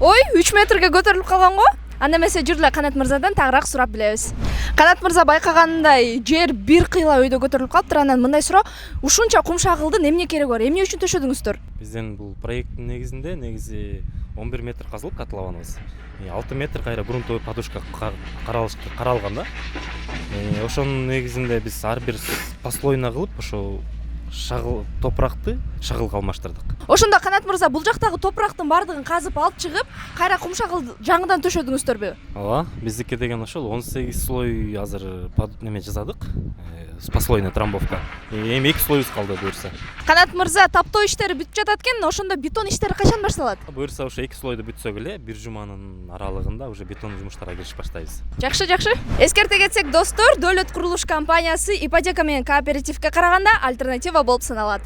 Ой, 3 метрге көтөрүлүп калган го. Анда эмесе жүр эле Канат мырзадан тагыраак сурап билебиз. Канат мырза байкагандай жер бир кыйла өйдө көтөрүлүп калыптыр. Анан мындай суроо, ушунча кум шагылдын эмне кереги бар? Эмне үчүн төшөдүңүздөр? Бизден бул проекттин негизи 11 метр казылып котлованыбыз. 6 метр кайра грунтовый подушка каралган да. Ошонун негизинде биз ар бир послойно кылып ошо топуракты шагылга алмаштырдык. Ошондо Канат мырза бул жактагы топурактын баардыгын казып алып чыгып, кайра кум шагыл жаңыдан төшөдүңүздөрбү? Ооба, биздики деген ошол 18 слой азыр неме жасадык. Послойный трамбовка. Эми 2 слойубуз калды буюрса. Канат мырза таптоо иштери бүтүп жатат экен, ошондо бетон иштери качан башталат? Буюрса ошо 2 слойду бүтсөк эле бир жуманын аралыгында уже бетон жумуштарга киришип баштайбыз. Жакшы. Эскерте кетсек, достор, Дөөлөт курулуш компаниясы ипотека менен кооперативге караганда альтернатива болуп саналат.